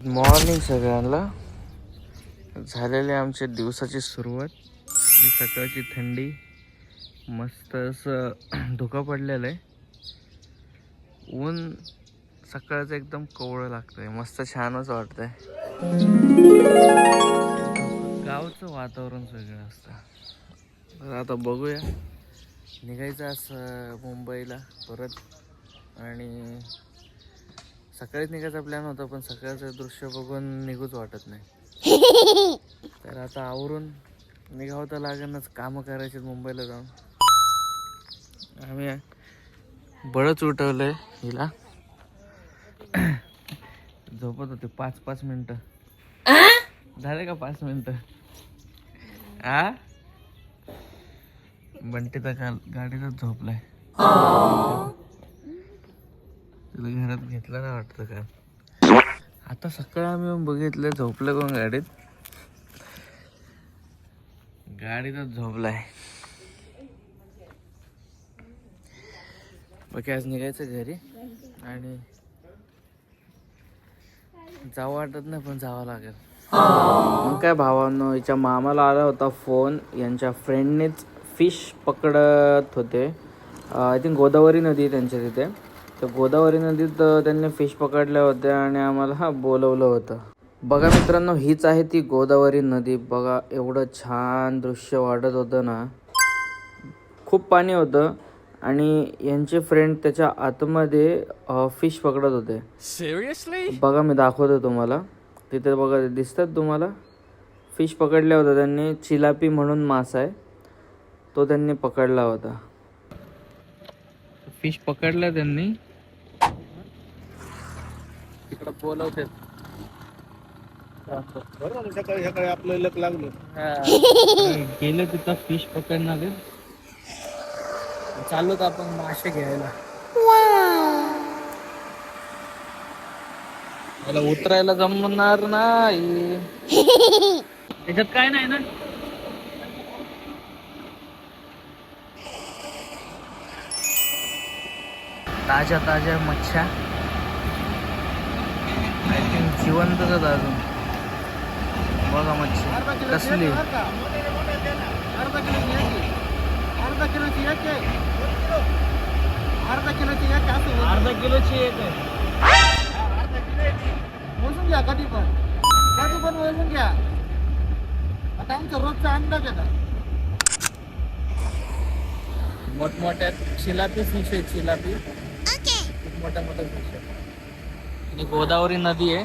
Morning सगळ्यांना. झालेली आमच्या दिवसाची सुरुवात. सकाळची थंडी, मस्त असं धुकं पडलेलं आहे. ऊन सकाळचं एकदम कोवळं लागतंय, मस्त छानच वाटतंय. गावचं वातावरण वेगळं असतं. तर आता बघूया, निघायचं असं मुंबईला परत. आणि सकाळीच निघायचा प्लॅन होता, पण सकाळचं दृश्य बघून निघूच वाटत नाही. तर आता आवरून निघावं तर लागेलच, कामं करायचे मुंबईला जाऊन. आम्ही बळच उठवलंय हिला. झोपत होते 5-5 मिनिटं. झाले का 5 मिनिटं? बंटी तर काल गाडीतच झोपलाय. तुला घरात घेतलं ना वाटतं का? आता सकाळी आम्ही बघितलं झोपलं कोण गाडीत. गाडीतच झोपलाय. बाकी आज निघायचं घरी आणि जावं वाटत नाही, पण जावं लागेल. मग काय भावांनो, हिच्या मामाला आला होता फोन. यांच्या फ्रेंडनेच फिश पकडत होते. आय थिंक गोदावरी नदी आहे त्यांच्या तिथे. तर गोदावरी नदीत त्यांनी फिश पकडल्या होत्या आणि आम्हाला बोलवलं होतं. बघा मित्रांनो, हीच आहे ती गोदावरी नदी. बघा एवढं छान दृश्य वाटत होतं ना. खूप पाणी होतं आणि यांचे फ्रेंड त्याच्या आतमध्ये फिश पकडत होते. सिरियसली? बघा मी दाखवतो तुम्हाला. तिथे बघा दिसतात तुम्हाला फिश पकडल्या होत्या त्यांनी. चिलापी म्हणून मासा आहे, तो त्यांनी पकडला होता. फिश पकडला त्यांनी. तिकडं बोलवतात. सकाळी सकाळी आपलं लक लागलं. गेलं तिथं फिश पकडणार. चाललो तर आपण मासे घ्यायला. मला उतरायला जमणार नाही. त्याच्यात काय नाही ना. ताज्या ताज्या मच्छ्या. आय थिंक जिवंतच अजून. बघा मच्छी कसली. अर्धा किलोची एक आहे. मोजून घ्या कधी पण मोजून घ्या. आता आमचा रोजचा अंदाज आहे. मोठमोठ्या चिलापी फिश आहे. चिलापी खूप मोठ्या मोठ्या फिश आहे. आणि गोदावरी नदी आहे.